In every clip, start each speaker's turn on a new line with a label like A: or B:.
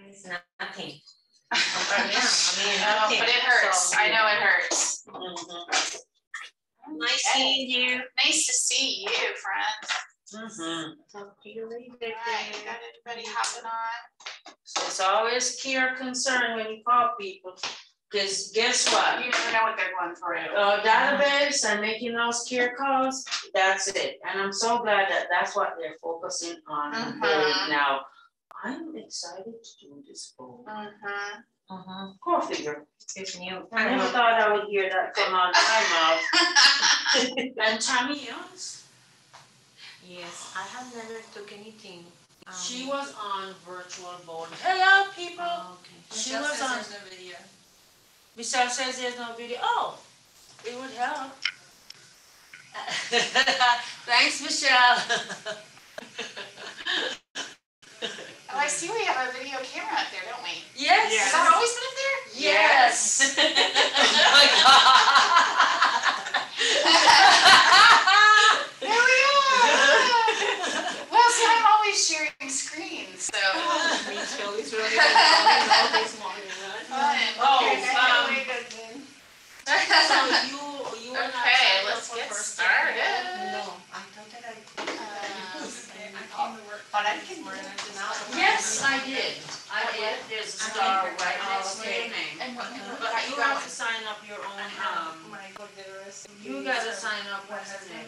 A: It's nothing. But
B: it hurts. So, I know it hurts.
A: Nice seeing you.
B: Nice to see you, friend.
A: Talk to you later.
B: All right, you got everybody hopping on.
A: So it's always care concern when you call people. Because guess what?
B: You never know what they're going through.
A: Database and making those care calls, that's it. And I'm so glad that that's what they're focusing on now. I'm excited to do this bowl. Go figure.
C: It's new.
A: I never thought I would hear that come out of my mouth. And Tammy Young's?
C: Yes, I have never took anything.
A: She was on virtual board. Hello, people.
C: Oh, okay.
A: She
D: Michelle
A: was
D: says
A: on.
D: There's no video.
A: Michelle says there's no video. Oh, it would help. Thanks, Michelle.
B: Oh, I see we have a video camera up there, don't we?
A: Yes.
B: Has that always been up there?
A: Yes. Oh my God.
B: There we are. Well, see, I'm always sharing screens, so.
C: Me too. It's really this morning.
A: So you were not
B: okay, let's get started.
C: No, I thought that I came to work.
D: But I can work.
A: Yes, I did. I did. There's a star right next to your name.
B: But
A: You have to sign up your own.
D: When I go to the rest.
A: You gotta sign up. What's his name?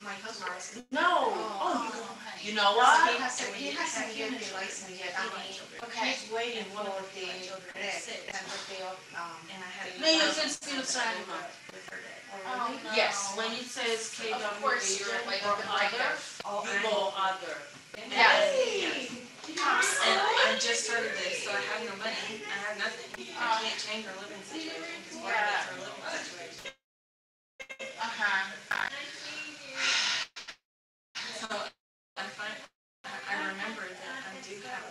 D: My husband.
A: No.
B: Oh,
A: You know what?
D: He hasn't given the license yet.
B: okay.
D: He's waiting for the rest and the day of,
C: And I had
A: No, you can still sign him up.
B: Oh, no.
A: Yes, when it says KW
B: Of course, you're
A: agent
B: like
A: or
B: right
A: other,
C: Oh,
A: you go other.
B: Yes.
C: And I just started this, so I have no money. I have nothing. I can't change our living situation because part of it's our living situation. So I remember that I do have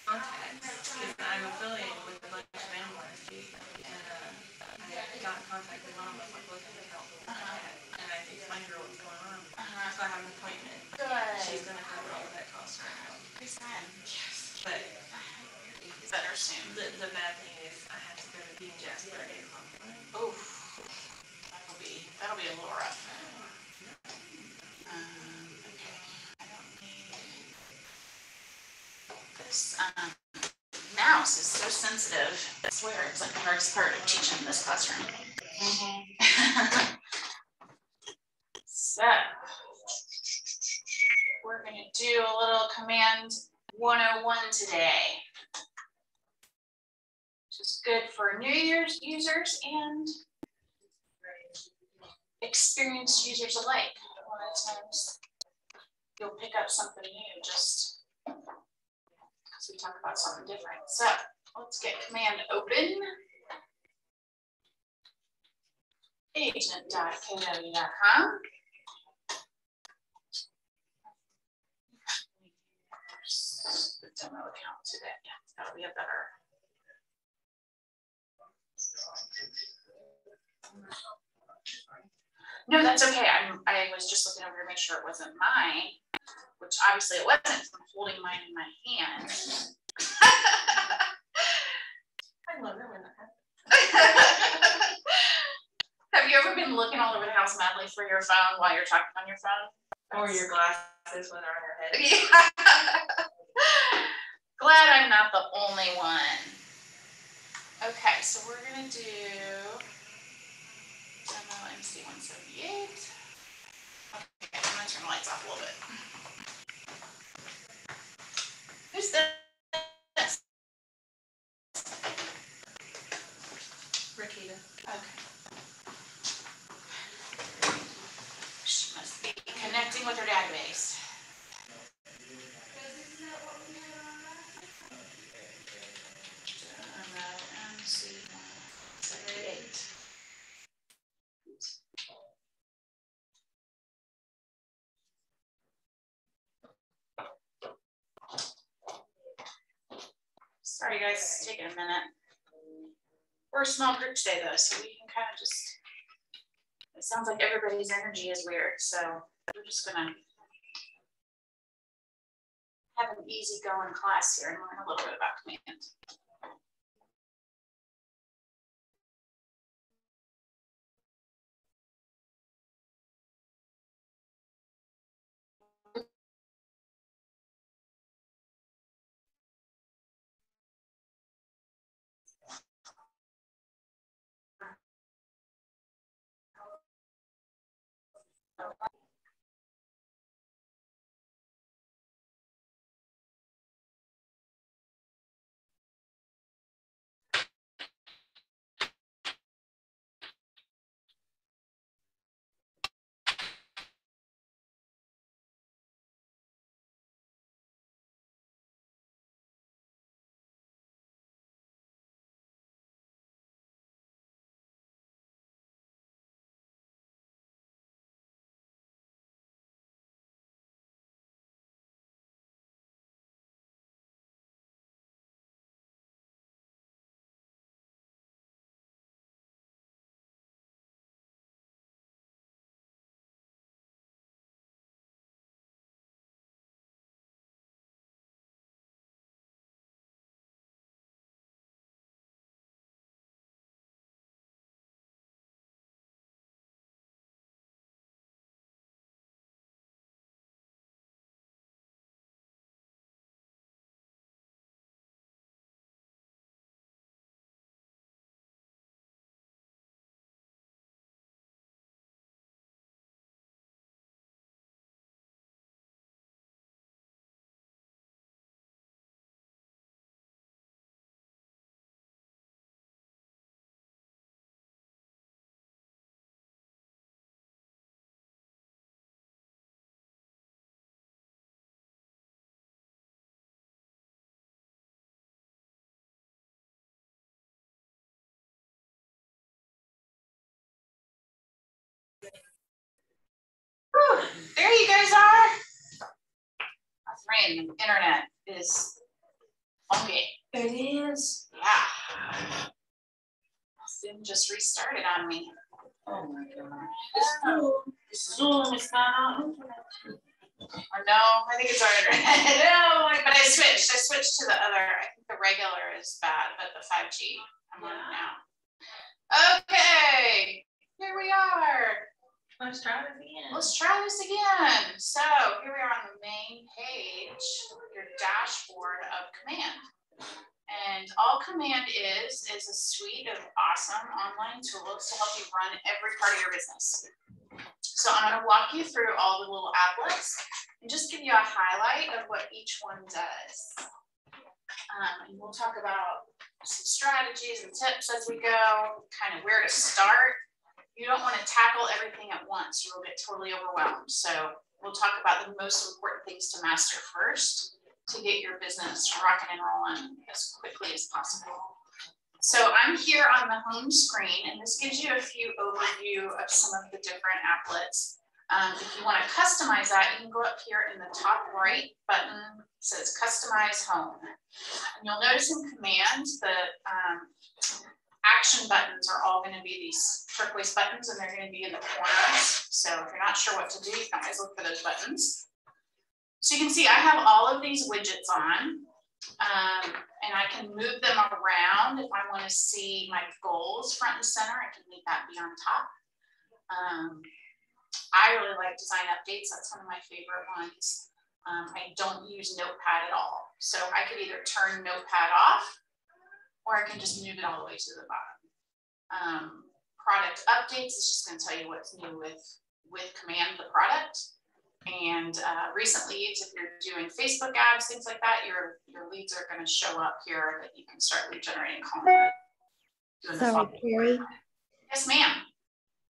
C: contacts because I'm affiliated with a bunch of families, and I got in contact with one of them, like, look at the help, and I explained to her what's going on. So I have an appointment.
B: Good.
C: She's gonna cover all of that cost right now.
B: Yes.
C: But
B: Better soon.
C: the bad thing is I have to go to Bean Jasper at 8 o'clock.
B: Oof. That'll be a little rough. Okay. I don't need this. Mouse is so sensitive. I swear it's like the hardest part of teaching in this classroom. So we're going to do a little command 101 today, which is good for new users and experienced users alike. A lot of times you'll pick up something new just because we talk about something different. So let's get command open. Agent.kw.com. The demo account today. That'll be a better. No, that's okay. I was just looking over to make sure it wasn't mine, which obviously it wasn't from holding mine in my hand.
C: I love it when that happens.
B: Have you ever been looking all over the house madly for your phone while you're talking on your phone?
C: Or your glasses when they're on your head.
B: Yeah. Glad I'm not the only one. Okay, so we're gonna do demo MC178. Okay, I'm gonna turn the lights off a little bit. Who's this?
C: Rakita.
B: Okay. She must be connecting with her database. Sorry guys, it's taking a minute. We're a small group today though, so we can kind of just, it sounds like everybody's energy is weird, so we're just gonna have an easygoing class here and learn a little bit about command. Whew, there you guys are. That's rain. The internet is funky.
A: It is.
B: Yeah. Zoom just restarted on me.
A: Oh my God. Zoom is not on.
B: Or no, I think it's our internet. No, but I switched. I switched to the other. I think the regular is bad, but the 5G I'm on it now. Okay, here we are.
C: Let's try this again.
B: Let's try this again. So here we are on the main page, your dashboard of command. And all command is a suite of awesome online tools to help you run every part of your business. So I'm going to walk you through all the little applets and just give you a highlight of what each one does. And we'll talk about some strategies and tips as we go, kind of where to start. You don't want to tackle everything at once. You will get totally overwhelmed. So we'll talk about the most important things to master first to get your business rocking and rolling as quickly as possible. So I'm here on the home screen, and this gives you a few overview of some of the different applets. If you want to customize that, you can go up here in the top right button. It says Customize Home. And you'll notice in Command that action buttons are all going to be these turquoise buttons, and they're going to be in the corners. So if you're not sure what to do, you can always look for those buttons. So you can see I have all of these widgets on, and I can move them around. If I want to see my goals front and center, I can leave that be on top. I really like design updates. That's one of my favorite ones. I don't use Notepad at all. So I could either turn Notepad off, or I can just move it all the way to the bottom. Product updates is just going to tell you what's new with Command the product. And recent leads, if you're doing Facebook ads, things like that, your leads are going to show up here that you can start lead generating content.
E: Sorry, Carrie.
B: Yes, ma'am.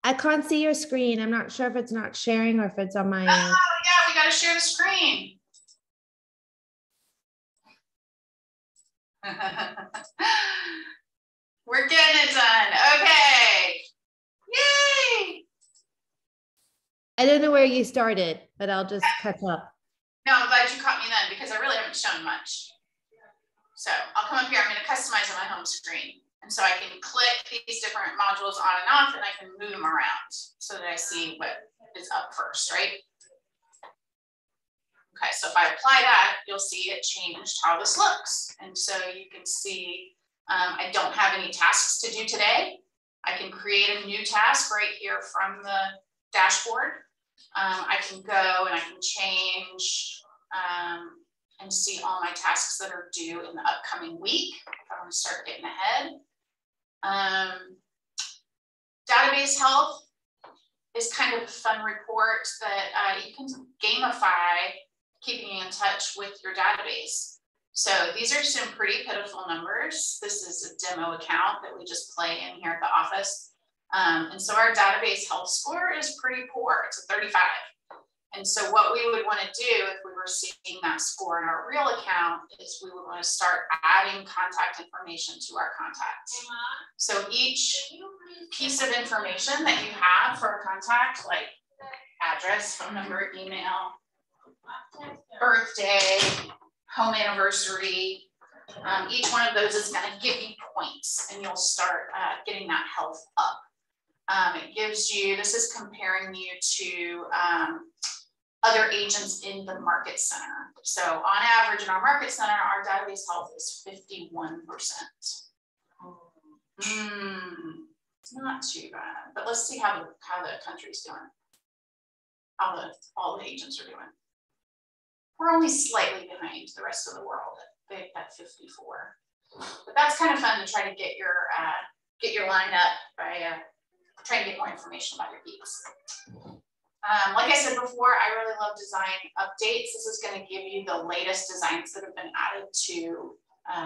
E: I can't see your screen. I'm not sure if it's not sharing or if it's on my end.
B: Oh, yeah, we got to share the screen. We're getting it done. Okay. Yay.
E: I don't know where you started, but I'll just catch up.
B: No, I'm glad you caught me then because I really haven't shown much. So I'll come up here. I'm going to customize on my home screen. And so I can click these different modules on and off, and I can move them around so that I see what is up first, right? Okay, so if I apply that, you'll see it changed how this looks. And so you can see I don't have any tasks to do today. I can create a new task right here from the dashboard. I can go and I can change and see all my tasks that are due in the upcoming week. If I want to start getting ahead. Database health is kind of a fun report that you can gamify keeping in touch with your database. So these are some pretty pitiful numbers. This is a demo account that we just play in here at the office. And so our database health score is pretty poor. It's a 35. And so what we would want to do if we were seeing that score in our real account is we would want to start adding contact information to our contacts. So each piece of information that you have for a contact, like address, phone number, email, birthday, home anniversary, each one of those is going to give you points and you'll start getting that health up. It gives you, this is comparing you to other agents in the market center. So on average in our market center, our database health is 51%. It's not too bad, but let's see how the country's doing. How all the agents are doing. We're only slightly behind the rest of the world at 54. But that's kind of fun to try to get your line up by trying to get more information about your peaks. Like I said before, I really love design updates. This is going to give you the latest designs that have been added to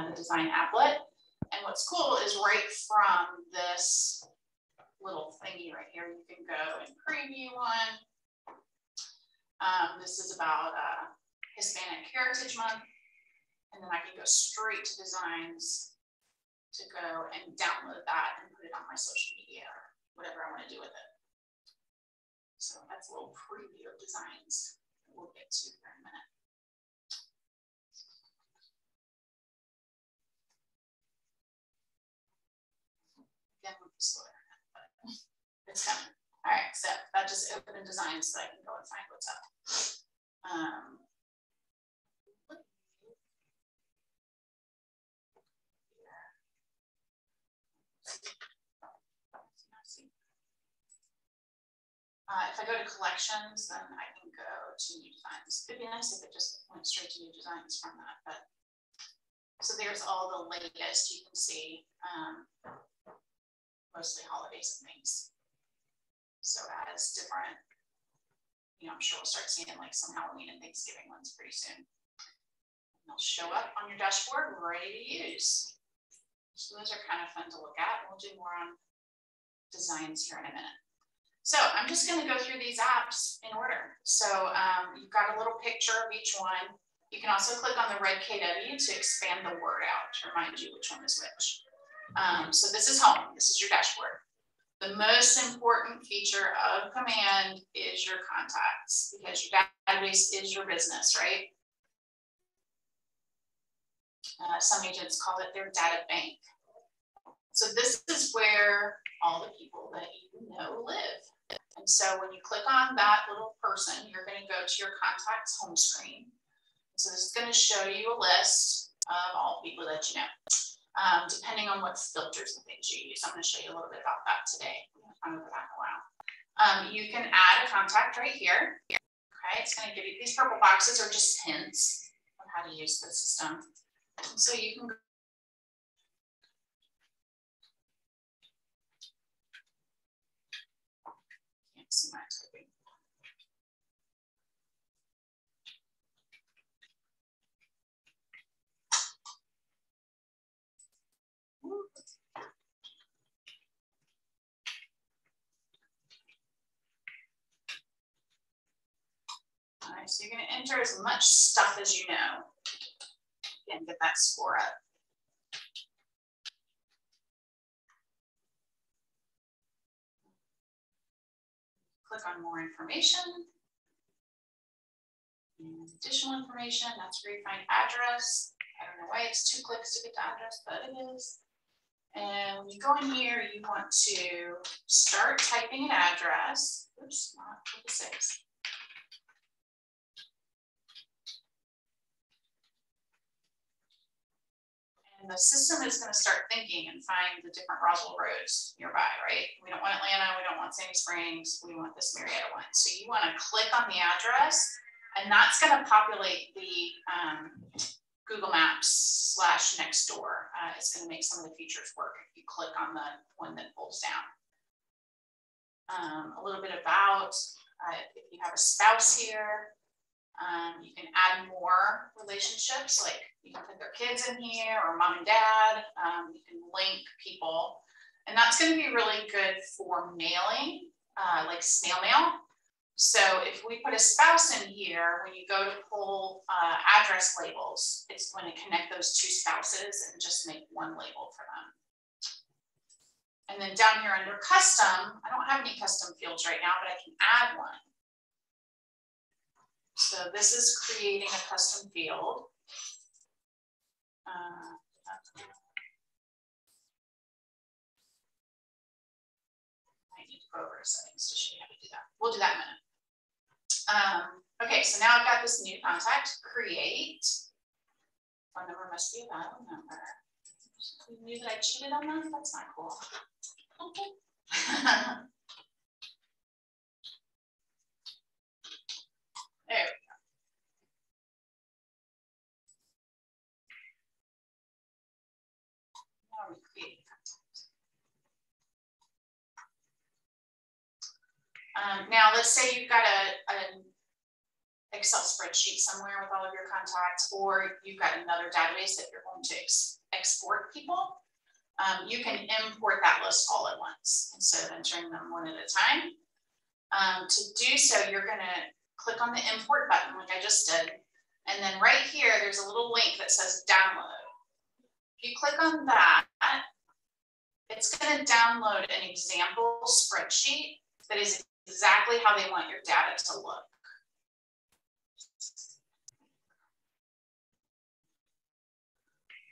B: the design applet. And what's cool is right from this little thingy right here, you can go and preview one. This is about Hispanic Heritage Month. And then I can go straight to designs to go and download that and put it on my social media or whatever I want to do with it. So that's a little preview of designs that we'll get to here in a minute. Again, with the slower, but it's coming. All right, so that just opened designs so I can go and find what's up. If I go to collections, then I can go to new designs. It'd be nice if it just went straight to new designs from that. But so there's all the latest you can see, mostly holidays and things. So as different, I'm sure we'll start seeing like some Halloween and Thanksgiving ones pretty soon. And they'll show up on your dashboard ready to use. So those are kind of fun to look at. We'll do more on designs here in a minute. So I'm just going to go through these apps in order. So you've got a little picture of each one. You can also click on the red KW to expand the word out to remind you which one is which. So this is home. This is your dashboard. The most important feature of Command is your contacts because your database is your business, right? Some agents call it their data bank. So this is where all the people that you know live. And so when you click on that little person, you're going to go to your contacts home screen. So this is going to show you a list of all the people that you know, depending on what filters and things you use. I'm going to show you a little bit about that today. I'm going to go back a while. You can add a contact right here. Okay, it's going to give you these purple boxes are just hints of how to use the system. And so you can go. Can't see my typing. All right, so you're going to enter as much stuff as you know and get that score up. Click on more information. And additional information, that's where you find address. I don't know why it's 2 clicks to get to address, but it is. And when you go in here, you want to start typing an address. Oops, not 26. the system is going to start thinking and find the different Roswell roads nearby, right? We don't want Atlanta, we don't want Sandy Springs, we want this Marietta one. So you want to click on the address, and that's going to populate the Google Maps / next door. It's going to make some of the features work if you click on the one that pulls down. A little bit about if you have a spouse here, you can add more relationships, like you can put their kids in here or mom and dad. You can link people, and that's going to be really good for mailing, like snail mail. So if we put a spouse in here, when you go to pull address labels, it's going to connect those two spouses and just make one label for them. And then down here under custom, I don't have any custom fields right now, but I can add one. So this is creating a custom field. I need to go over to settings to show you how to do that. We'll do that in a minute. Okay, so now I've got this new contact, create. Phone number must be a valid number. You knew that I cheated on that? That's not cool. Okay. There we go. Now we create contact. Now let's say you've got an Excel spreadsheet somewhere with all of your contacts, or you've got another database that you're going to export people. You can import that list all at once instead of entering them one at a time. To do so, you're going to click on the import button like I just did. And then right here, there's a little link that says download. If you click on that, it's going to download an example spreadsheet that is exactly how they want your data to look.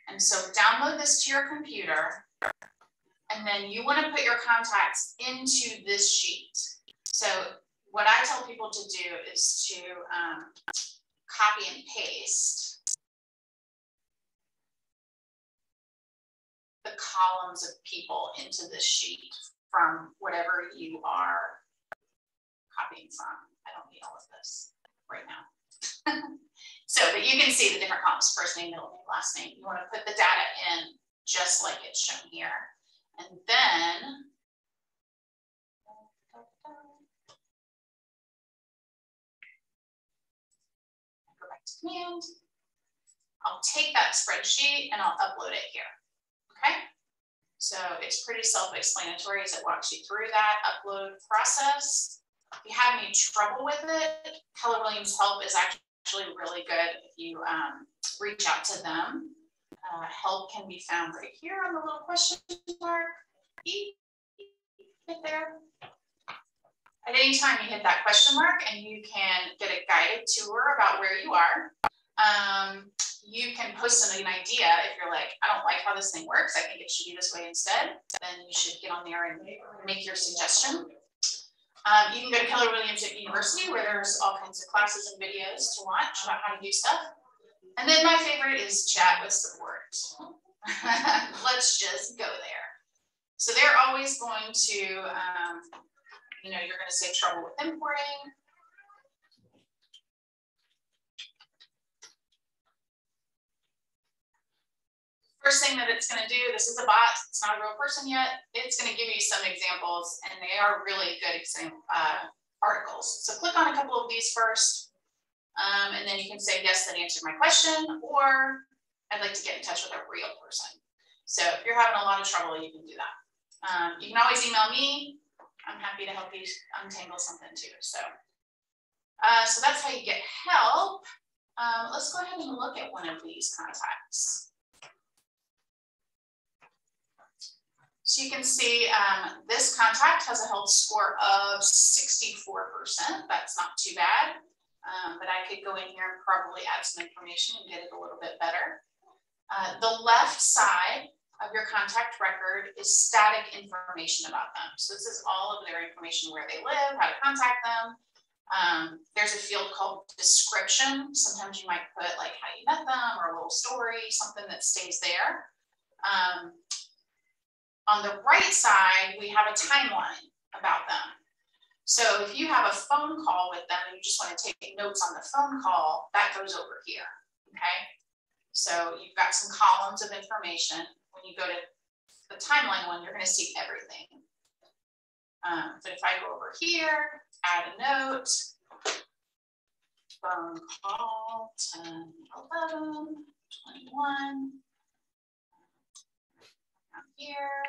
B: And so download this to your computer, and then you want to put your contacts into this sheet. So what I tell people to do is to copy and paste the columns of people into this sheet from whatever you are copying from. I don't need all of this right now. So, but you can see the different columns, first name, middle name, last name. You want to put the data in just like it's shown here. And then, go back to command. I'll take that spreadsheet and I'll upload it here, okay? So it's pretty self-explanatory as it walks you through that upload process. If you have any trouble with it, Keller Williams Help is actually really good if you reach out to them. Help can be found right here on the little question mark. Right there. At any time you hit that question mark and you can get a guided tour about where you are. You can post an idea if you're like, I don't like how this thing works, I think it should be this way instead. Then you should get on there and make your suggestion. You can go to Keller Williams University where there's all kinds of classes and videos to watch about how to do stuff. And then my favorite is chat with support. Let's just go there. So they're always going to, you know, you're going to say trouble with importing. First thing that it's going to do, this is a bot, it's not a real person yet. It's going to give you some examples, and they are really good articles. So click on a couple of these first, and then you can say, yes, that answered my question, or I'd like to get in touch with a real person. So if you're having a lot of trouble, you can do that. You can always email me. I'm happy to help you untangle something too. So, so that's how you get help. Let's go ahead and look at one of these contacts. So you can see this contact has a health score of 64%. That's not too bad, but I could go in here and probably add some information and get it a little bit better. The left side of your contact record is static information about them. So this is all of their information, where they live, how to contact them. There's a field called description. Sometimes you might put like how you met them or a little story, something that stays there. On the right side, we have a timeline about them. So if you have a phone call with them and you just want to take notes on the phone call, that goes over here, okay? So you've got some columns of information. When you go to the timeline one, you're going to see everything. But if I go over here, add a note, phone call 10, 11, 21, here,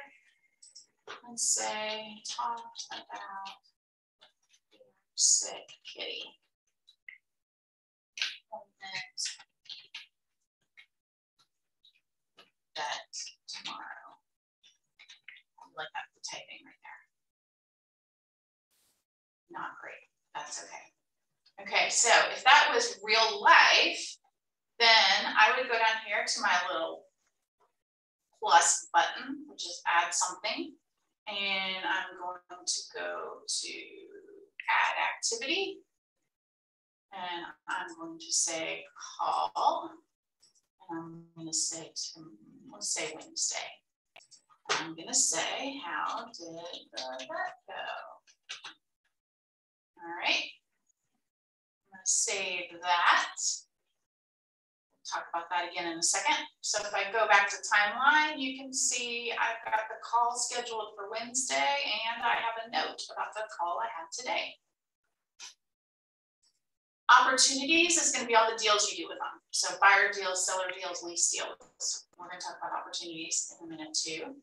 B: and say, talked about your sick kitty. That tomorrow. I like that the typing right there. Not great. That's okay. Okay, so if that was real life, then I would go down here to my little plus button, which is add something. And I'm going to go to add activity. And I'm going to say call. And I'm going to say, let's say Wednesday. I'm going to say, how did that go? All right. I'm going to save that. We'll talk about that again in a second. So if I go back to timeline, you can see I've got the call scheduled for Wednesday and I have a note about the call I had today. Opportunities is going to be all the deals you do with them. So buyer deals, seller deals, lease deals. We're going to talk about opportunities in a minute too.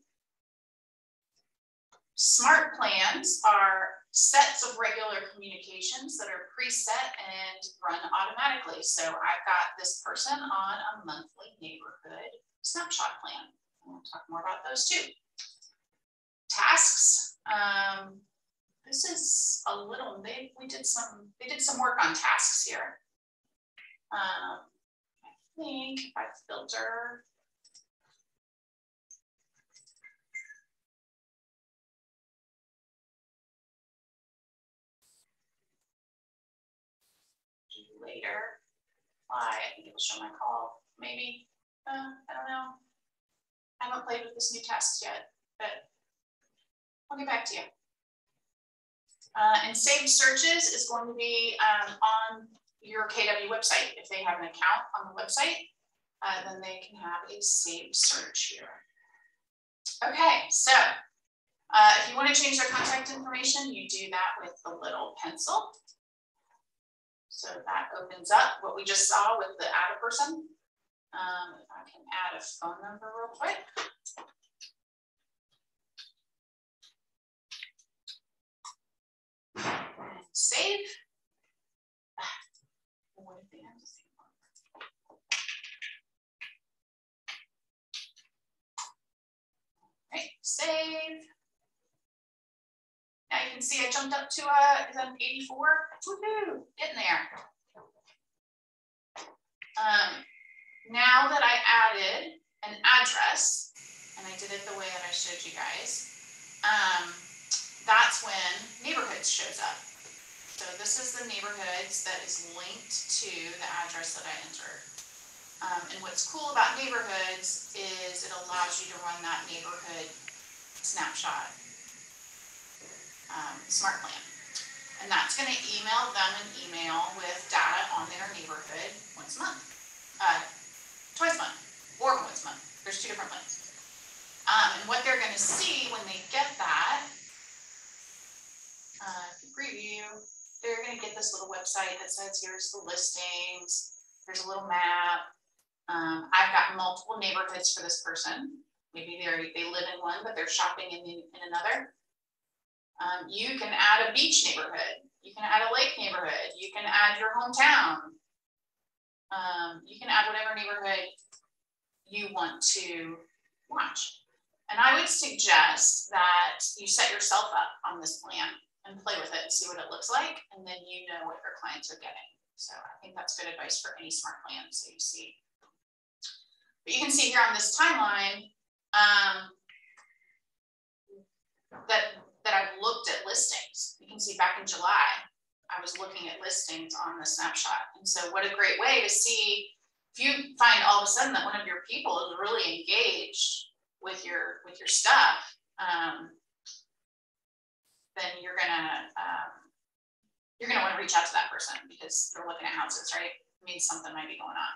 B: Smart plans are sets of regular communications that are preset and run automatically. So I've got this person on a monthly neighborhood snapshot plan. We'll talk more about those too. Tasks. This is a little, they did some work on tasks here. I think if I filter, later. I think it will show my call, maybe. I don't know. I haven't played with this new test yet, but I'll get back to you. And saved searches is going to be on your KW website. If they have an account on the website, then they can have a saved search here. Okay, so if you want to change their contact information, you do that with the little pencil. So that opens up what we just saw with the add a person. If I can add a phone number real quick. And save. Right, save. Now you can see I jumped up to an 84. Woohoo, getting there. Now that I added an address, and I did it the way that I showed you guys, that's when neighborhoods shows up. So this is the neighborhoods that is linked to the address that I entered. And what's cool about neighborhoods is it allows you to run that neighborhood snapshot smart plan. And that's going to email them an email with data on their neighborhood once a month, twice a month, or once a month. There's two different plans. And what they're going to see when they get that, preview, they're going to get this little website that says here's the listings, there's a little map. I've got multiple neighborhoods for this person. Maybe they live in one, but they're shopping in another. You can add a beach neighborhood. You can add a lake neighborhood. You can add your hometown. You can add whatever neighborhood you want to launch. And I would suggest that you set yourself up on this plan and play with it and see what it looks like. And then you know what your clients are getting. So I think that's good advice for any smart plan. So you see. But you can see here on this timeline that I've looked at listings. You can see back in July, I was looking at listings on the snapshot. And so what a great way to see if you find all of a sudden that one of your people is really engaged with your stuff, then you're gonna want to reach out to that person because they're looking at houses, right? It means something might be going on.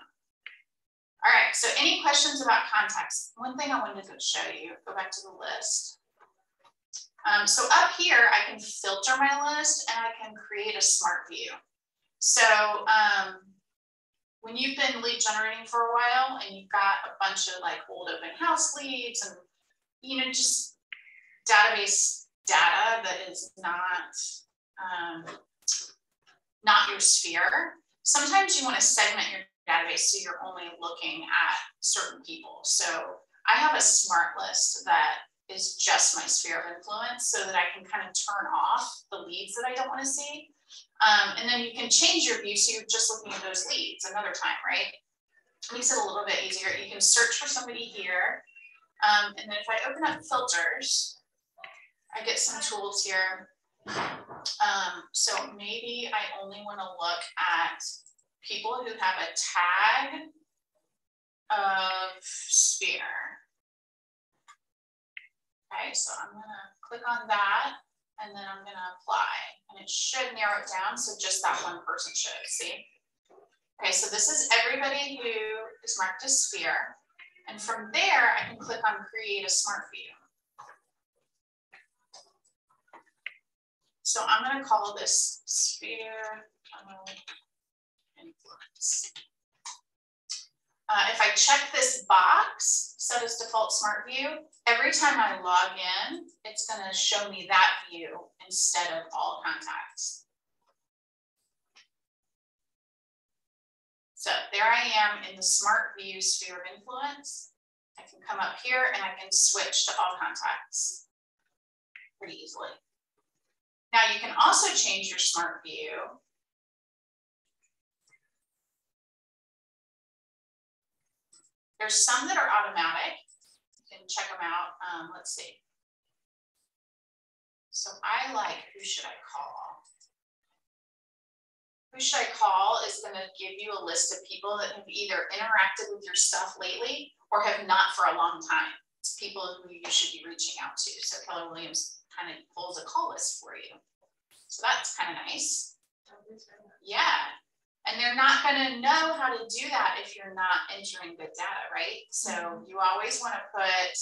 B: All right, so any questions about contacts? One thing I wanted to show you, go back to the list. So up here, I can filter my list and I can create a smart view. So when you've been lead generating for a while and you've got a bunch of like old open house leads and, you know, just database data that is not your sphere, sometimes you want to segment your database so you're only looking at certain people. So I have a smart list that is just my sphere of influence so that I can kind of turn off the leads that I don't want to see. And then you can change your view so you're just looking at those leads another time, right? It makes it a little bit easier. You can search for somebody here. And then if I open up filters, I get some tools here. So maybe I only want to look at people who have a tag of sphere. Okay, so I'm gonna click on that and then I'm gonna apply and it should narrow it down so just that one person shows, see? Okay, so this is everybody who is marked as sphere. And from there, I can click on create a smart view. So I'm gonna call this sphere influence. If I check this box, set as default smart view, every time I log in, it's going to show me that view instead of all contacts. So there I am in the smart view sphere of influence. I can come up here and I can switch to all contacts pretty easily. Now you can also change your smart view. There's some that are automatic. You can check them out. Let's see. So I like, who should I call? Who should I call is going to give you a list of people that have either interacted with your stuff lately or have not for a long time. It's people who you should be reaching out to. So Keller Williams kind of pulls a call list for you. So that's kind of nice. Yeah. And they're not going to know how to do that if you're not entering good data, right? So you always want to put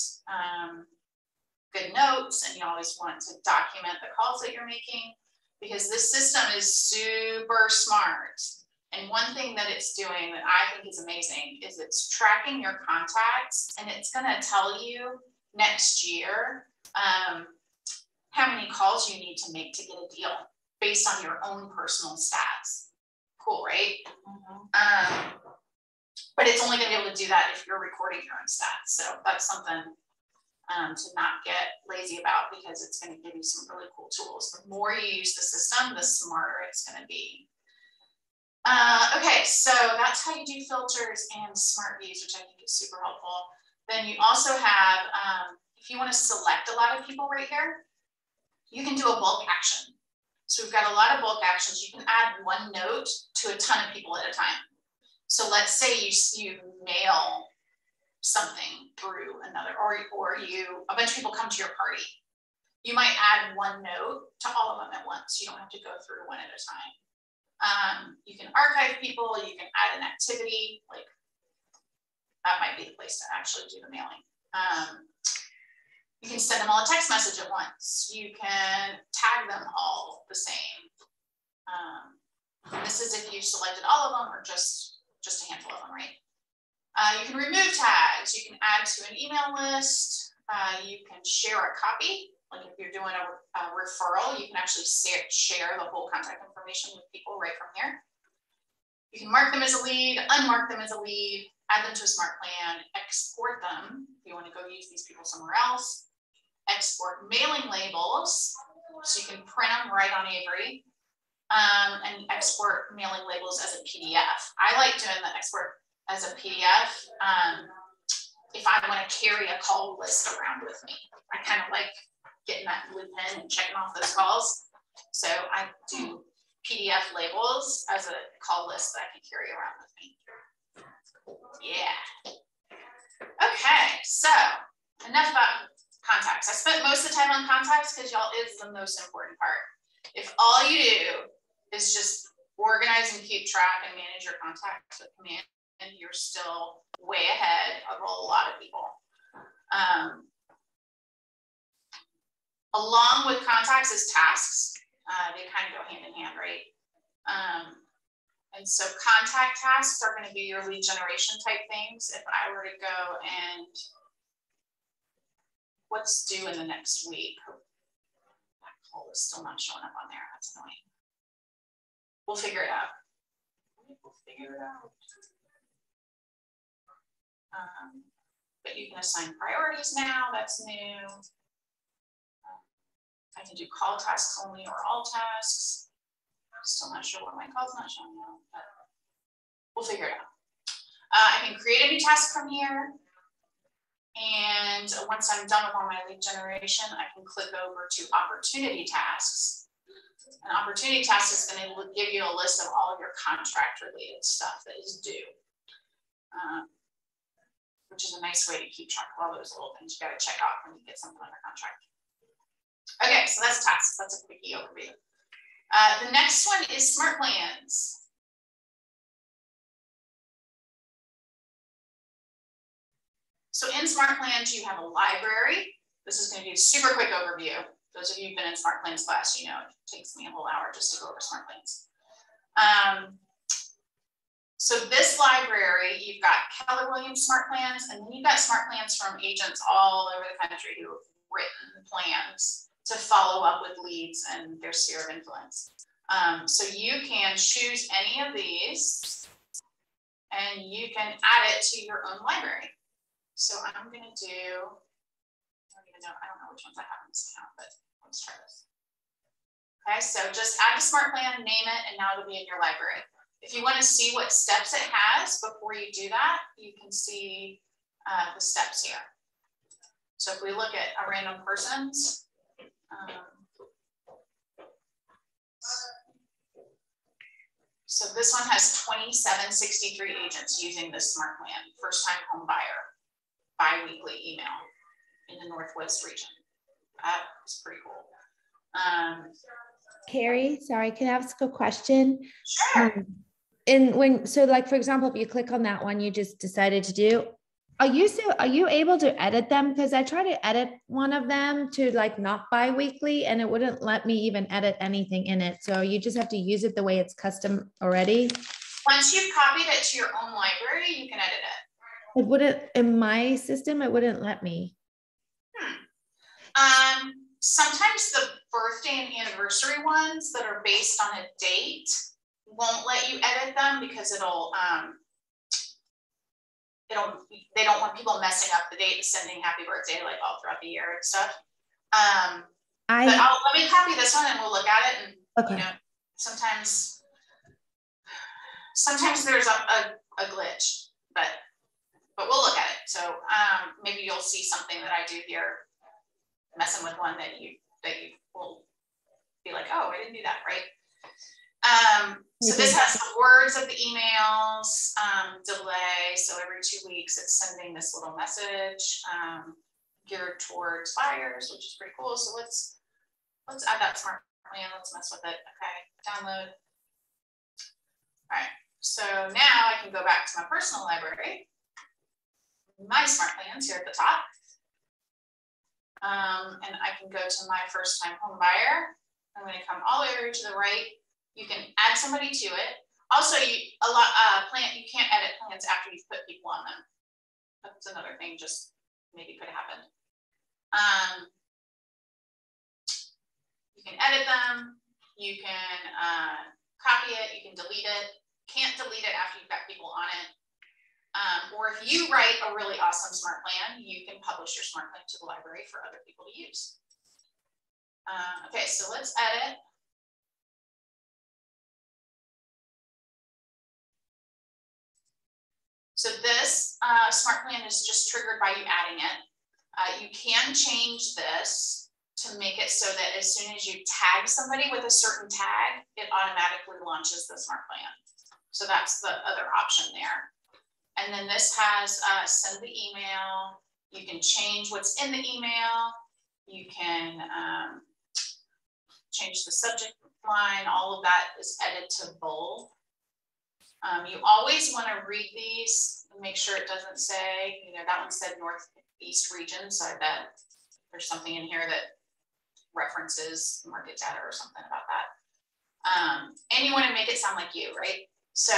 B: good notes and you always want to document the calls that you're making because this system is super smart. And one thing that it's doing that I think is amazing is it's tracking your contacts and it's going to tell you next year how many calls you need to make to get a deal based on your own personal stats. Cool, right? But it's only going to be able to do that if you're recording your own stats. So that's something to not get lazy about because it's going to give you some really cool tools. The more you use the system, the smarter it's going to be. Okay, so that's how you do filters and smart views, which I think is super helpful. Then you also have, if you want to select a lot of people right here, you can do a bulk action. So we've got a lot of bulk actions. You can add one note to a ton of people at a time. So let's say you mail something through another, or a bunch of people come to your party. You might add one note to all of them at once. You don't have to go through one at a time. You can archive people. You can add an activity. Like that might be the place to actually do the mailing. You can send them all a text message at once. You can tag them all the same. This is if you selected all of them or just a handful of them, right? You can remove tags. You can add to an email list. You can share a copy. Like if you're doing a referral, you can actually share the whole contact information with people right from here. You can mark them as a lead, unmark them as a lead, add them to a smart plan, export them if you want to go use these people somewhere else. Export mailing labels, so you can print them right on Avery, and export mailing labels as a PDF. I like doing the export as a PDF if I want to carry a call list around with me. I kind of like getting that blue pen and checking off those calls. So I do PDF labels as a call list that I can carry around with me. Yeah. Okay, so enough about contacts. I spent most of the time on contacts because y'all is the most important part. If all you do is just organize and keep track and manage your contacts with command, and you're still way ahead of a lot of people. Along with contacts is tasks. They kind of go hand in hand, right? And so contact tasks are going to be your lead generation type things. If I were to go and what's due in the next week? That poll is still not showing up on there. That's annoying. We'll figure it out. We'll figure it out. But you can assign priorities now. That's new. I can do call tasks only or all tasks. I'm still not sure why my call's not showing up, but we'll figure it out. I can create a new task from here. And once I'm done with all my lead generation, I can click over to opportunity tasks. An opportunity task is going to give you a list of all of your contract related stuff that is due, which is a nice way to keep track of all those little things you got to check off when you get something under contract. Okay, so that's tasks. That's a quickie overview. The next one is smart plans. So in smart plans, you have a library. This is going to be a super quick overview. Those of you who've been in smart plans class, you know it takes me a whole hour just to go over smart plans. So this library, you've got Keller Williams smart plans, and then you've got smart plans from agents all over the country who have written plans to follow up with leads and their sphere of influence. So you can choose any of these and you can add it to your own library. So I'm going to do, I don't know which ones I have in this account, but let's try this. Okay, so just add the smart plan, name it, and now it'll be in your library. If you want to see what steps it has before you do that, you can see the steps here. So if we look at a random person's, so this one has 2763 agents using this smart plan, first time home buyer, bi-weekly email in the Northwest region. That's pretty cool.
E: Carrie, sorry, can I ask a question?
B: Sure.
E: So like, for example, if you click on that one you just decided to do, are you able to edit them? Because I tried to edit one of them to like not bi-weekly and it wouldn't let me even edit anything in it. So you just have to use it the way it's custom already.
B: Once you've copied it to your own library, you can edit it.
E: It wouldn't, in my system, it wouldn't let me.
B: Sometimes the birthday and anniversary ones that are based on a date won't let you edit them because they don't want people messing up the date and sending happy birthday like all throughout the year and stuff. But let me copy this one and we'll look at it. And okay. You know, sometimes there's a glitch, but we'll look at it. So maybe you'll see something that I do here, messing with one that you will be like, oh, I didn't do that, right? So this has the words of the emails, delay. So every 2 weeks it's sending this little message geared towards buyers, which is pretty cool. So let's add that smart plan. Let's mess with it. Okay, download. All right, so now I can go back to my personal library. My smart plans here at the top. And I can go to my first time home buyer. I'm going to come all the way over to the right. You can add somebody to it. Also, you can't edit plans after you've put people on them. That's another thing, just maybe could happen. You can edit them. You can copy it. You can delete it. Can't delete it after you've got people on it. Or if you write a really awesome smart plan, you can publish your smart plan to the library for other people to use. Okay, so let's edit. So this smart plan is just triggered by you adding it. You can change this to make it so that as soon as you tag somebody with a certain tag, it automatically launches the smart plan. So that's the other option there. And then this has send the email, You can change what's in the email. You can change the subject line. All of that is editable. You always want to read these and make sure it doesn't say, you know, that one said Northeast region. So I bet there's something in here that references market data or something about that. And you want to make it sound like you, right? So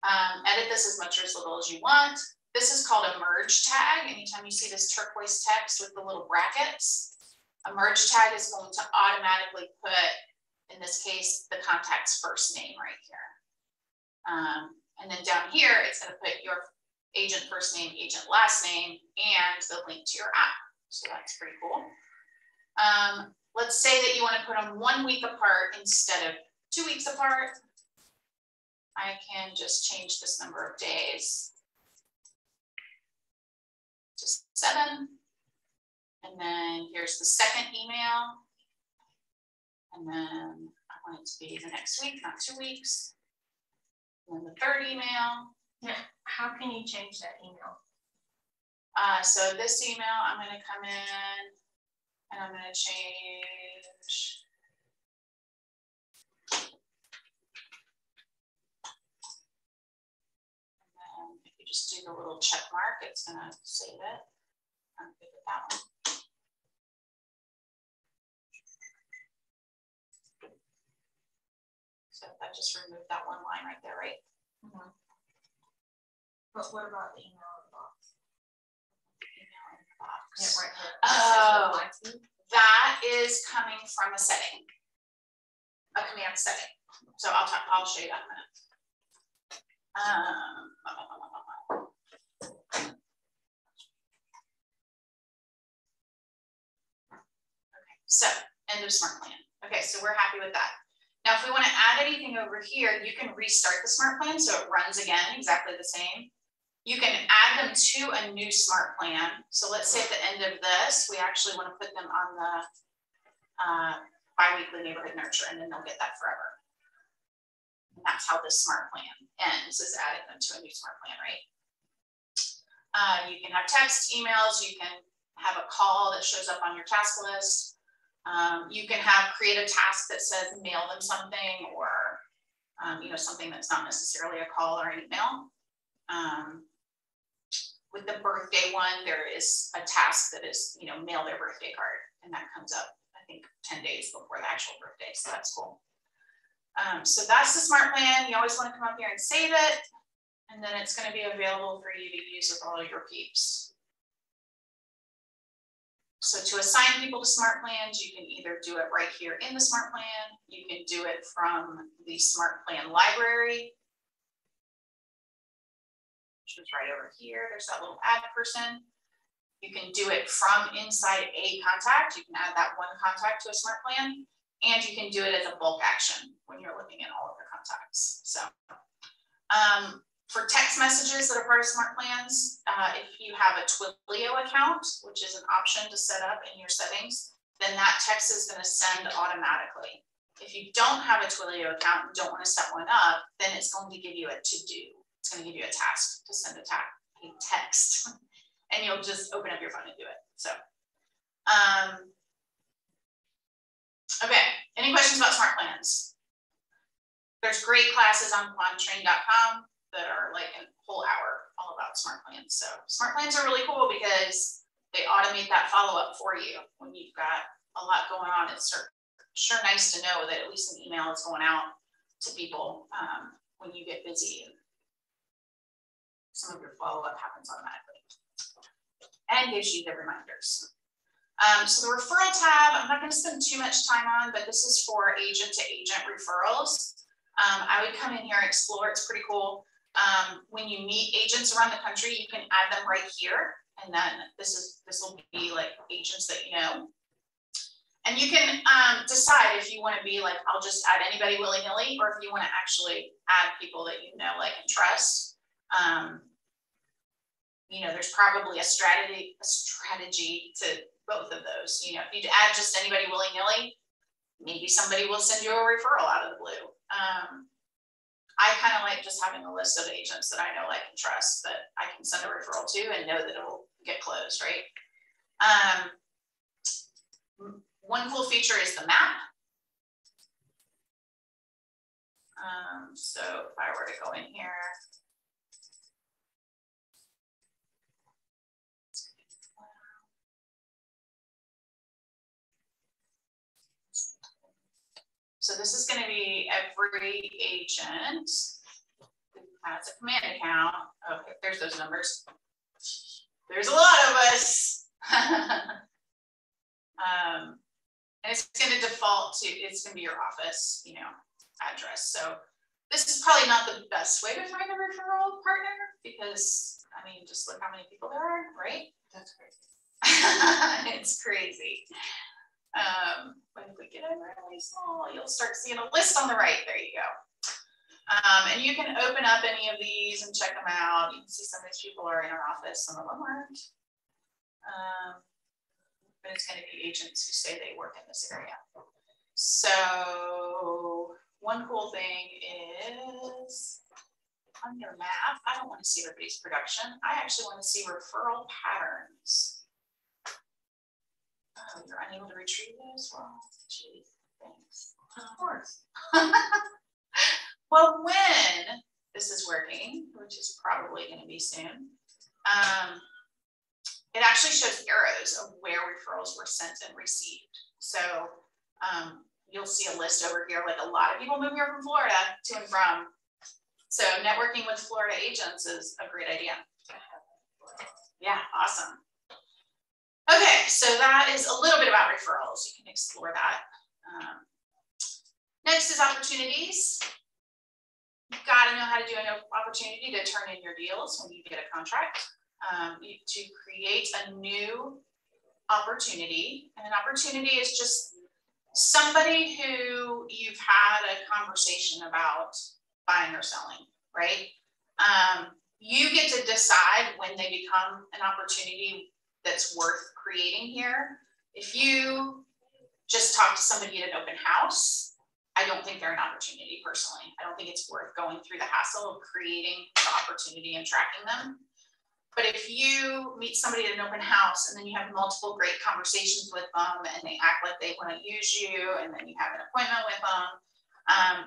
B: edit this as much or as little as you want. This is called a merge tag. Anytime you see this turquoise text with the little brackets, a merge tag is going to automatically put, in this case, the contact's first name right here. And then down here, it's going to put your agent first name, agent last name, and the link to your app. So that's pretty cool. Let's say that you want to put them 1 week apart instead of 2 weeks apart. I can just change this number of days to 7. And then here's the second email. And then I want it to be the next week, not 2 weeks. And then the third email.
C: Yeah. How can you change that email?
B: So this email, I'm going to come in and I'm going to change. And if you just do the little check mark, it's going to save it. I'm good with that one. So that just removed that one line right there, right?
C: Mm-hmm. But what about the email in the box?
B: Email in the box.
C: Yeah, right there.
B: Oh, that is coming from a setting, a command setting. So I'll show you that in a minute. Okay, so end of smart plan. Okay, so we're happy with that. Now, if we want to add anything over here, you can restart the smart plan so it runs again exactly the same. You can add them to a new smart plan. So let's say at the end of this, we actually want to put them on the biweekly neighborhood nurture, and then they'll get that forever. And that's how this smart plan ends, is adding them to a new smart plan, right? You can have text, emails, you can have a call that shows up on your task list. You can create a task that says mail them something, or you know, something that's not necessarily a call or an email. With the birthday one, there is a task that is, you know, mail their birthday card, and that comes up, I think, 10 days before the actual birthday, so that's cool. So that's the smart plan. You always want to come up here and save it, and then it's going to be available for you to use with all of your peeps. So to assign people to smart plans, you can either do it right here in the smart plan. You can do it from the smart plan library, which was right over here. There's that little add person. You can do it from inside a contact. You can add that one contact to a smart plan, and you can do it as a bulk action when you're looking at all of the contacts. So for text messages that are part of smart plans, if you have a Twilio account, which is an option to set up in your settings, then that text is going to send automatically. If you don't have a Twilio account and don't want to set one up, then it's going to give you a to-do. It's going to give you a task to send a text, and you'll just open up your phone and do it. So, okay. Any questions about smart plans? There's great classes on quantrain.com that are like a whole hour all about smart plans. So smart plans are really cool because they automate that follow-up for you when you've got a lot going on. It's sure nice to know that at least an email is going out to people when you get busy. Some of your follow-up happens automatically and gives you the reminders. So the referral tab, I'm not going to spend too much time on, but this is for agent-to-agent referrals. I would come in here and explore. It's pretty cool. When you meet agents around the country, you can add them right here, and then this will be like agents that you know. And you can decide if you want to be like, I'll just add anybody willy-nilly, or if you want to actually add people that you know, like, and trust. You know, there's probably a strategy to both of those. You know, if you add just anybody willy-nilly, maybe somebody will send you a referral out of the blue. I kind of like just having a list of agents that I know, like, and trust that I can send a referral to and know that it'll get closed, right? One cool feature is the map. So if I were to go in here, so this is going to be every agent who has a command account. Okay, there's those numbers. There's a lot of us. And it's going to default to, it's going to be your office, you know, address. So this is probably not the best way to find a referral partner because, I mean, just look how many people there are, right? That's crazy. It's crazy. But if we get it really small, you'll start seeing a list on the right. There you go. And you can open up any of these and check them out. You can see some of these people are in our office, some of them aren't. But it's going to be agents who say they work in this area. So one cool thing is on your map, I don't want to see everybody's production. I actually want to see referral patterns. Oh, you're unable to retrieve those? Well, geez, thanks. Of course. Well, when this is working, which is probably going to be soon, it actually shows arrows of where referrals were sent and received. So you'll see a list over here, like a lot of people move here from Florida to and from. So networking with Florida agents is a great idea. Yeah, awesome. Okay, so that is a little bit about referrals. You can explore that. Next is opportunities. You've got to know how to do an opportunity to turn in your deals when you get a contract. To create a new opportunity. And an opportunity is just somebody who you've had a conversation about buying or selling, right? You get to decide when they become an opportunity that's worth creating here. If you just talk to somebody at an open house, I don't think they're an opportunity personally. I don't think it's worth going through the hassle of creating the opportunity and tracking them. But if you meet somebody at an open house and then you have multiple great conversations with them and they act like they want to use you and then you have an appointment with them,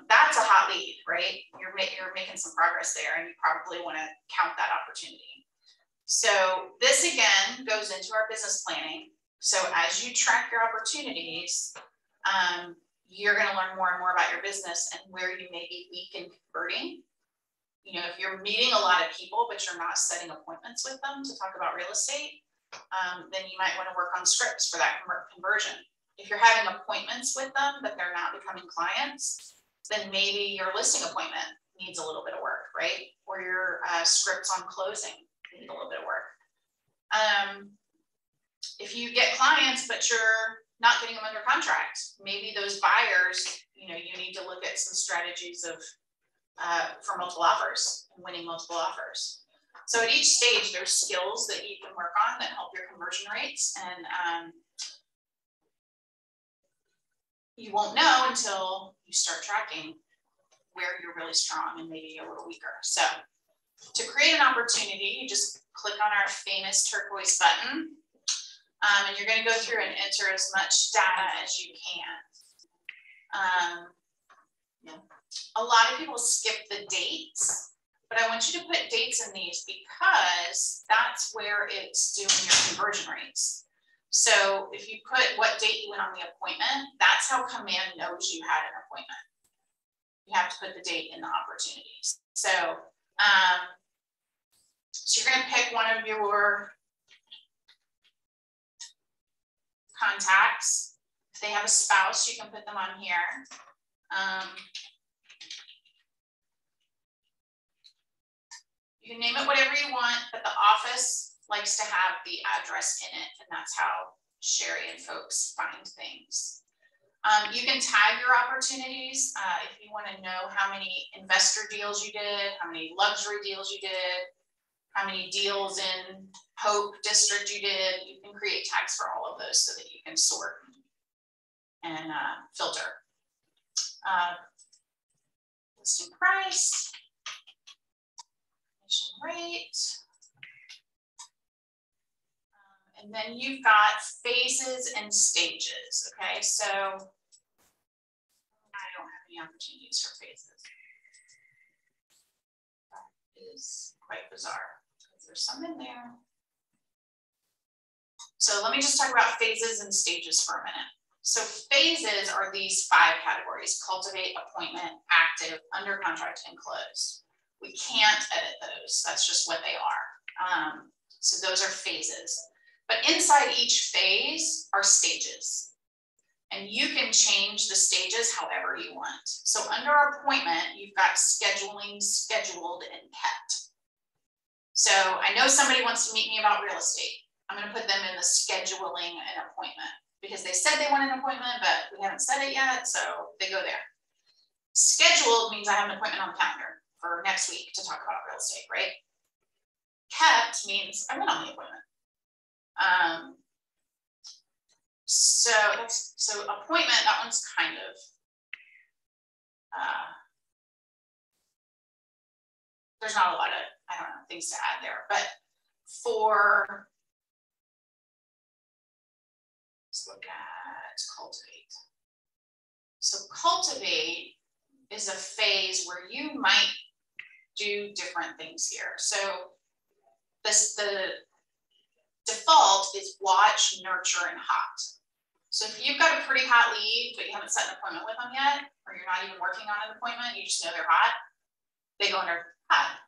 B: that's a hot lead, right? You're making some progress there and you probably want to count that opportunity. So this again goes into our business planning. So as you track your opportunities, you're going to learn more and more about your business and where you may be weak in converting. You know, if you're meeting a lot of people, but you're not setting appointments with them to talk about real estate, then you might want to work on scripts for that conversion. If you're having appointments with them, but they're not becoming clients, then maybe your listing appointment needs a little bit of work, right? Or your scripts on closing need a little bit of work. If you get clients, but you're not getting them under contract, maybe those buyers, you know, you need to look at some strategies of for multiple offers and winning multiple offers. So at each stage, there's skills that you can work on that help your conversion rates. And you won't know until you start tracking where you're really strong and maybe a little weaker. So to create an opportunity, you just click on our famous turquoise button. And you're going to go through and enter as much data as you can. A lot of people skip the dates, but I want you to put dates in these because that's where it's doing your conversion rates. So if you put what date you went on the appointment, that's how Command knows you had an appointment. You have to put the date in the opportunities. So, so you're going to pick one of your contacts. If they have a spouse, you can put them on here. You can name it whatever you want, but the office likes to have the address in it, and that's how Sherry and folks find things. You can tag your opportunities if you want to know how many investor deals you did, how many luxury deals you did, how many deals in Hope District you did. You can create tags for all of those so that you can sort and filter. Listing price, commission rate, And then you've got phases and stages, okay? So I don't have any opportunities for phases. That is quite bizarre. There's some in there. So let me just talk about phases and stages for a minute. So phases are these 5 categories: cultivate, appointment, active, under contract, and closed. We can't edit those. That's just what they are. So those are phases. But inside each phase are stages. And you can change the stages however you want. So under appointment, you've got scheduling, scheduled, and kept. So I know somebody wants to meet me about real estate. I'm going to put them in the scheduling and appointment because they said they want an appointment, but we haven't said it yet, so they go there. Scheduled means I have an appointment on the calendar for next week to talk about real estate, right? Kept means I went on the appointment. So appointment, that one's kind of there's not a lot of, I don't know, things to add there, but for, let's look at cultivate. So cultivate is a phase where you might do different things here. So the default is watch, nurture, and hot. So if you've got a pretty hot lead, but you haven't set an appointment with them yet, or you're not even working on an appointment, you just know they're hot, they go under hot.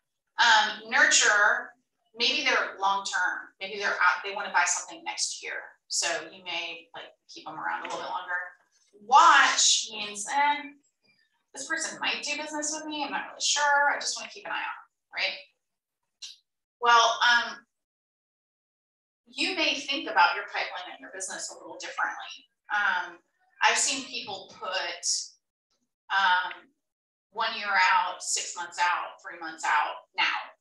B: Nurture, maybe they're long-term, maybe they're out, they want to buy something next year. So you may like keep them around a little bit longer. Watch means, this person might do business with me, I'm not really sure, I just want to keep an eye on, right? Well, you may think about your pipeline and your business a little differently. I've seen people put 1 year out, 6 months out, 3 months out now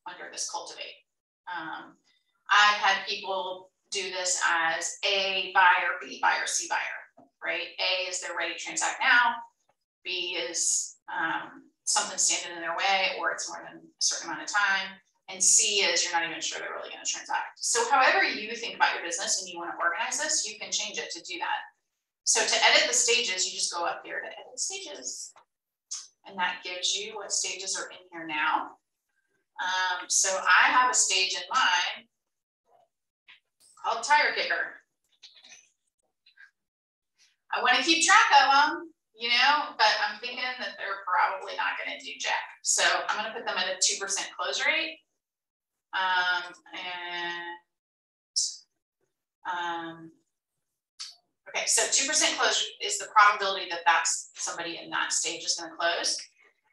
B: under this cultivate. I've had people do this as A buyer, B buyer, C buyer, right? A is they're ready to transact now. B is something standing in their way, or it's more than a certain amount of time. And C is you're not even sure they're really going to transact. So however you think about your business and you want to organize this, you can change it to do that. So to edit the stages, you just go up here to edit stages. And that gives you what stages are in here now. So I have a stage in mind called tire kicker. I want to keep track of them, you know, but I'm thinking that they're probably not going to do jack. So I'm going to put them at a 2% close rate. Okay, so 2% close is the probability that that's somebody in that stage is going to close.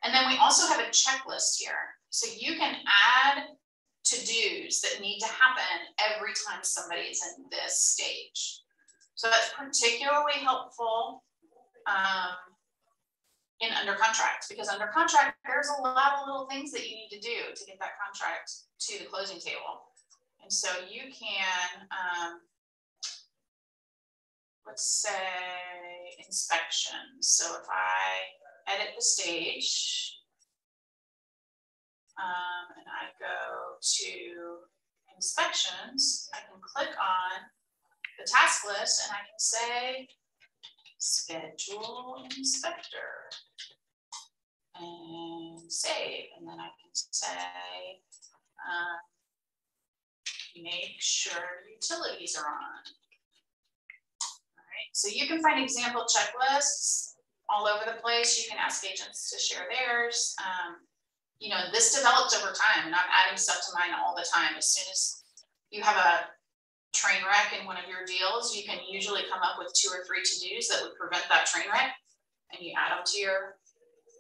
B: And then we also have a checklist here. So you can add to-dos that need to happen every time somebody is in this stage. So that's particularly helpful in under contract, because under contract, there's a lot of little things that you need to do to get that contract to the closing table. And so you can, let's say inspections. So if I edit the stage and I go to inspections, I can click on the task list and I can say schedule inspector and save. And then I can say make sure utilities are on. All right, so you can find example checklists all over the place. You can ask agents to share theirs. You know, this develops over time, and I'm adding stuff to mine all the time. As soon as you have a train wreck in one of your deals, you can usually come up with 2 or 3 to-dos that would prevent that train wreck, and you add them to your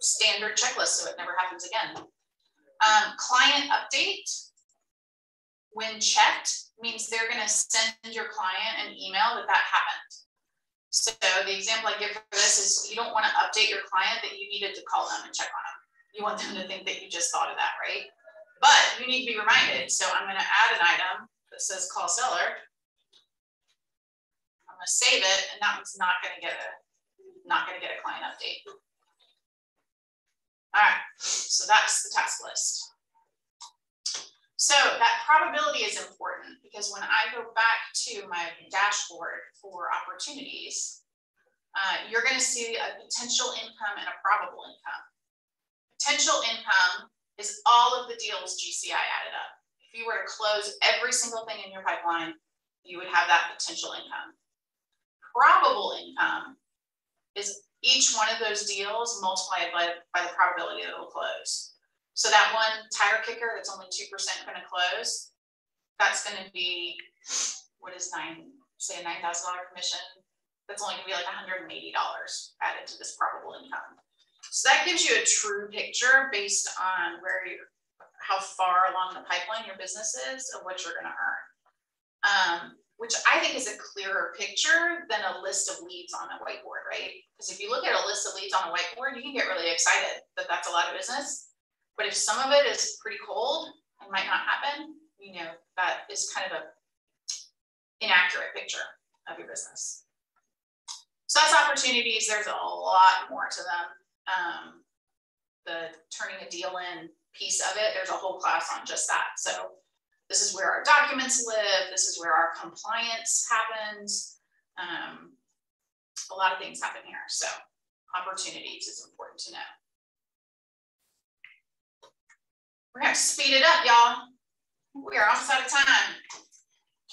B: standard checklist so it never happens again. Client update, when checked, means they're going to send your client an email that happened. So the example I give for this is you don't want to update your client that you needed to call them and check on them. You want them to think that you just thought of that, right? But you need to be reminded. So I'm going to add an item that says call seller. I'm going to save it, and that one's not going to get a client update. All right, so that's the task list. So that probability is important because when I go back to my dashboard for opportunities, you're going to see a potential income and a probable income. Potential income is all of the deals GCI added up. If you were to close every single thing in your pipeline, you would have that potential income. Probable income is each one of those deals multiplied by the probability that it will close. So that one tire kicker that's only 2% going to close, that's going to be, what is say a $9,000 commission? That's only going to be like $180 added to this probable income. So that gives you a true picture based on how far along the pipeline your business is of what you're going to earn. Which I think is a clearer picture than a list of leads on a whiteboard, right? Because if you look at a list of leads on a whiteboard, you can get really excited that that's a lot of business. But if some of it is pretty cold and might not happen, you know, that is kind of an inaccurate picture of your business. So that's opportunities. There's a lot more to them. The turning a deal in piece of it, there's a whole class on just that. So this is where our documents live. This is where our compliance happens. A lot of things happen here. So opportunities is important to know. We're going to speed it up, y'all. We are almost out of time.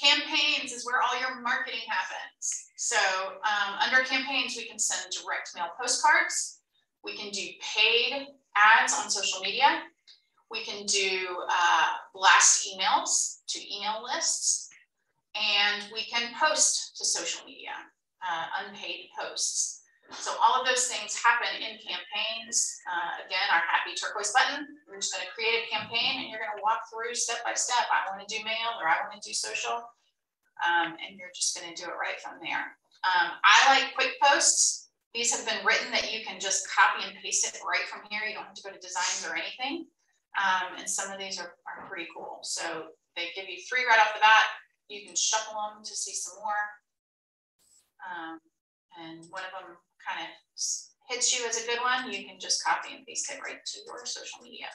B: Campaigns is where all your marketing happens. So under campaigns, we can send direct mail postcards. We can do paid ads on social media. We can do blast emails to email lists. And we can post to social media, unpaid posts. So all of those things happen in campaigns. Again, our happy turquoise button, we're just going to create a campaign and you're going to walk through step by step. I want to do mail or I want to do social. And you're just going to do it right from there. I like quick posts. These have been written that you can just copy and paste it right from here. You don't have to go to designs or anything. And some of these are pretty cool. So they give you 3 right off the bat. You can shuffle them to see some more. And one of them kind of hits you as a good one, you can just copy and paste it right to your social media.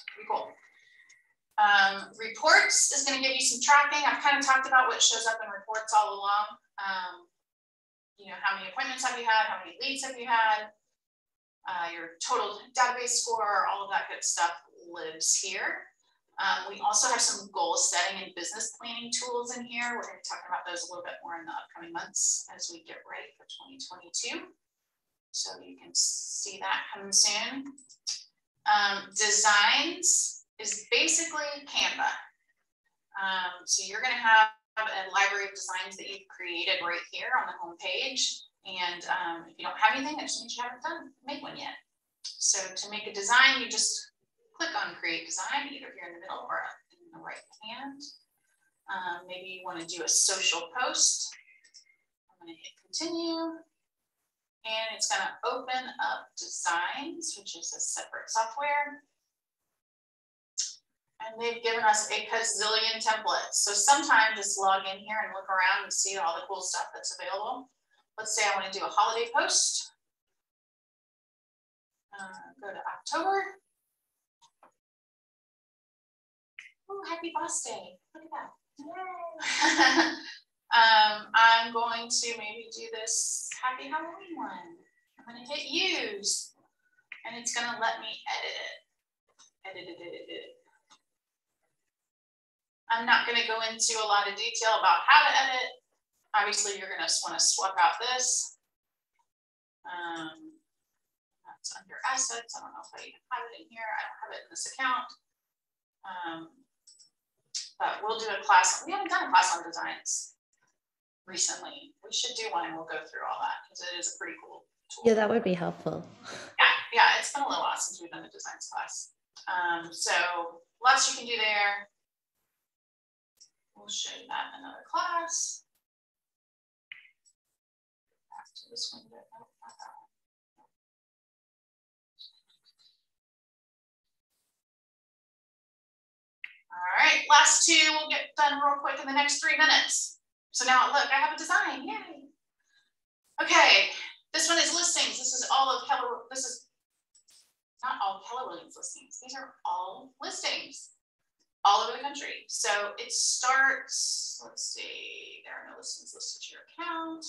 B: Pretty cool. Reports is going to give you some tracking. I've kind of talked about what shows up in reports all along. You know, how many appointments have you had? How many leads have you had? Your total database score, all of that good stuff lives here. We also have some goal setting and business planning tools in here. We're going to be talking about those a little bit more in the upcoming months as we get ready for 2022. So you can see that coming soon. Designs is basically Canva. So you're going to have a library of designs that you've created right here on the home page. And if you don't have anything, that just means you haven't made one yet. So to make a design, you just click on create design, either here in the middle or in the right hand. Maybe you want to do a social post. I'm going to hit continue. And it's going to open up designs, which is a separate software. And they've given us a gazillion templates. So sometimes just log in here and look around and see all the cool stuff that's available. Let's say I want to do a holiday post. Go to October. Oh, happy boss day. Look at that. I'm going to maybe do this happy Halloween one. I'm going to hit use. And it's going to let me edit it. I'm not going to go into a lot of detail about how to edit. Obviously, you're going to want to swap out this. That's under assets. I don't know if I even have it in here. I don't have it in this account. But we'll do a class. We haven't done a class on designs recently. We should do one and we'll go through all that because it is a pretty cool tool.
E: Yeah, that would be helpful.
B: Yeah, it's been a little while since we've done a designs class. So lots you can do there. We'll show you that in another class. Back to this window. Oh, not that one. All right, last 2 we'll get done real quick in the next 3 minutes. So now look, I have a design, yay. Okay, this one is listings. This is all of Keller, this is not all Keller Williams listings. These are all listings. all over the country. So it starts, let's see, there are no listings listed to your account.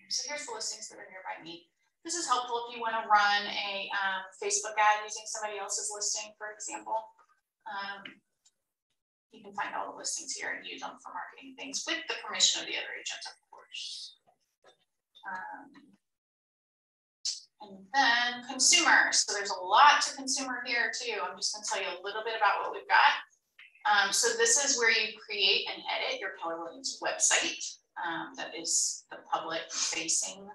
B: So here's the listings that are here by me. This is helpful if you want to run a Facebook ad using somebody else's listing, for example. You can find all the listings here and use them for marketing things with the permission of the other agent, of course. And then consumer. So there's a lot to consumer here too. I'm just going to tell you a little bit about what we've got. So this is where you create and edit your Keller Williams website. That is the public facing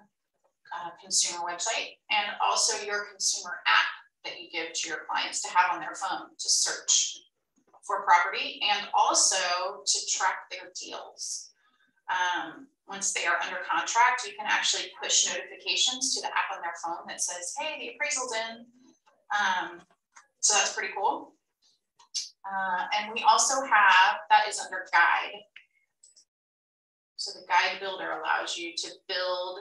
B: consumer website, and also your consumer app that you give to your clients to have on their phone to search for property and also to track their deals. Once they are under contract, you can actually push notifications to the app on their phone that says, hey, the appraisal's in. So that's pretty cool. And we also have, that is under guide. So the guide builder allows you to build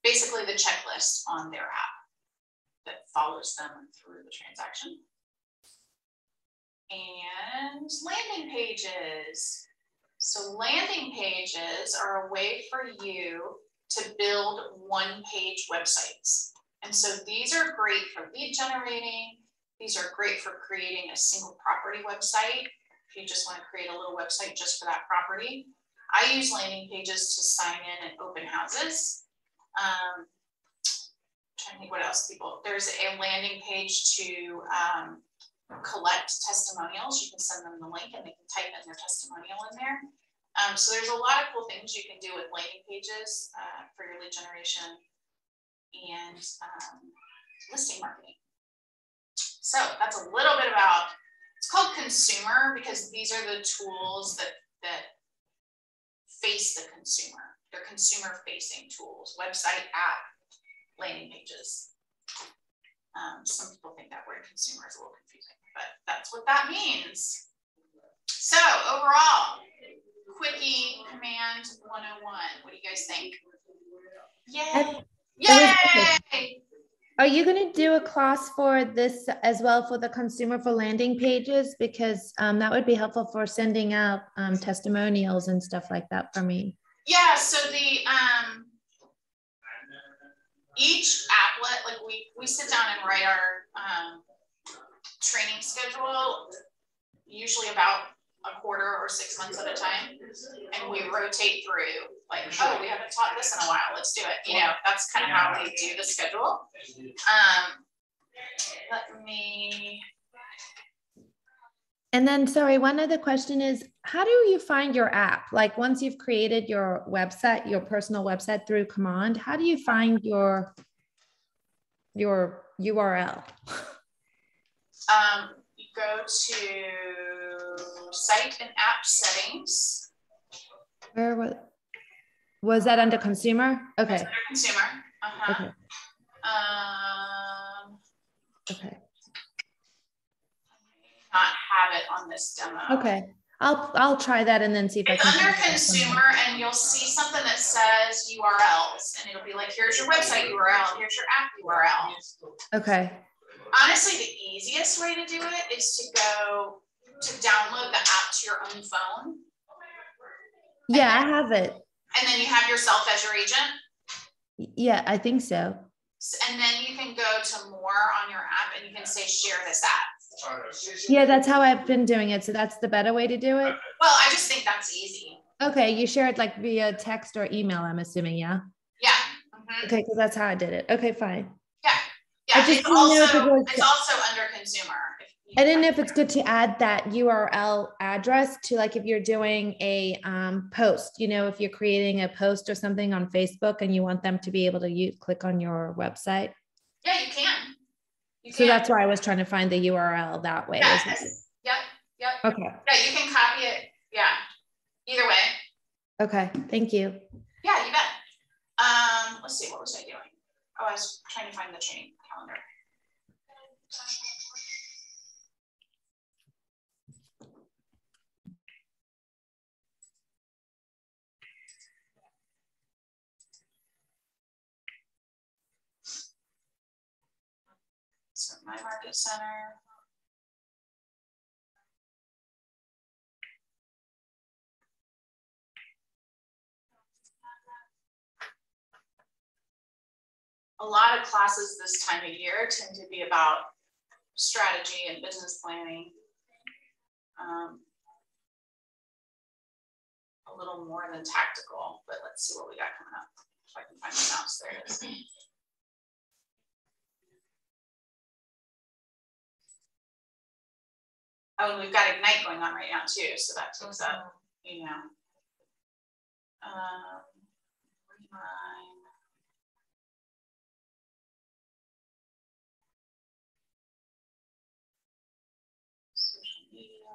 B: basically the checklist on their app that follows them through the transaction. And landing pages. So landing pages are a way for you to build one-page websites. And so these are great for lead generating. These are great for creating a single property website. If you just want to create a little website just for that property. I use landing pages to sign in and open houses. I'm trying to think what else people, there's a landing page to collect testimonials. You can send them the link and they can type in their testimonial in there. So there's a lot of cool things you can do with landing pages for your lead generation and listing marketing. So that's a little bit about, it's called consumer because these are the tools that face the consumer. They're consumer facing tools, website, app, landing pages. Some people think that word consumer is a little confusing, but that's what that means. So overall, Quickie Command 101. What do you guys think? Yay! Yay!
E: Are you going to do a class for this as well for the consumer for landing pages? Because that would be helpful for sending out testimonials and stuff like that for me.
B: Yeah, so the each applet, like we sit down and write our training schedule, usually about a quarter or 6 months at a time, and we rotate through. Like, oh, we haven't taught this in a while. Let's do it. You know, that's kind of how we do the schedule. Let me.
E: And then, sorry, one other question is, how do you find your app? Like once you've created your website, your personal website through Command, how do you find your URL?
B: You go to site and app settings.
E: Where was that under consumer? Okay.
B: That's under consumer.
E: Okay. Okay.
B: Not have it on this demo.
E: Okay. I'll try that and then see if
B: it's
E: I can.
B: Under consumer, and you'll see something that says URLs, and it'll be like, here's your website URL, here's your app URL.
E: Okay.
B: Honestly, the easiest way to do it is to go to download the app to your own phone.
E: Yeah, I have it.
B: And then you have yourself as your agent.
E: Yeah, I think so.
B: And then you can go to more on your app and you can say, share this app.
E: Yeah, that's how I've been doing it. So that's the better way to do it.
B: Well, I just think that's easy.
E: Okay. You share it like via text or email, I'm assuming. Yeah.
B: Yeah.
E: Okay. Because that's how I did it. Okay, fine.
B: Yeah. Yeah.
E: It's
B: also under consumer.
E: I didn't know if it's good to add that URL address to, like, if you're doing a post, you know, if you're creating a post or something on Facebook and you want them to be able to click on your website.
B: Yeah, you can.
E: So that's why I was trying to find the URL that way.
B: Yeah. Yep.
E: Okay.
B: Yeah, you can copy it. Yeah. Either way.
E: Okay. Thank you.
B: Yeah, you bet. Let's see. What was I doing? Oh, I was trying to find the training calendar. My Market Center. A lot of classes this time of year tend to be about strategy and business planning. A little more than tactical, but let's see what we got coming up. If I can find my mouse, there it is. Oh, and we've got Ignite going on right now too, so that takes up, you know. Remind. Social media.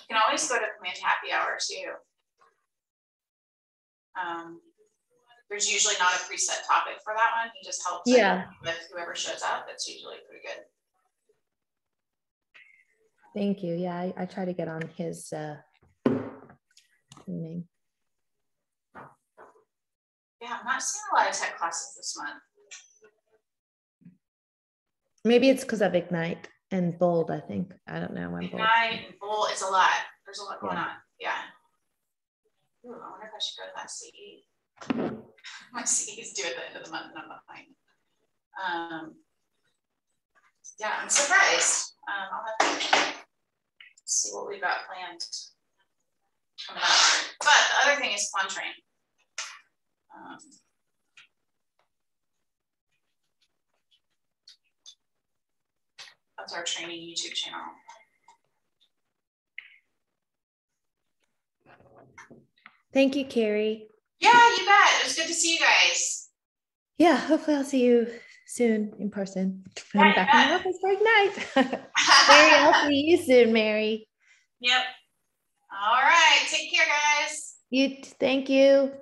B: You can always go to Command Happy Hour too. There's usually not a preset topic for that one. He just helps with whoever shows up. It's usually pretty good.
E: Thank you. Yeah, I try to get on his meeting.
B: Yeah, I'm not seeing a lot of tech classes this month.
E: Maybe it's because of Ignite and Bold, I think. I don't know when
B: Ignite and Bold, it's a lot. There's a lot going on. Yeah. Ooh, I wonder if I should go to that CE. My CE is due at the end of the month and I'm behind. Yeah, I'm surprised. I'll have to see what we've got planned coming up. But the other thing is Quantrain. That's our training YouTube channel.
E: Thank you, Carrie.
B: Yeah, you bet. It was good to see you guys.
E: Yeah, hopefully I'll see you soon in person.
B: Yeah,
E: I'm back in the office for Ignite. Mary, I'll see you soon, Mary.
B: Yep. All right. Take care, guys.
E: Thank you.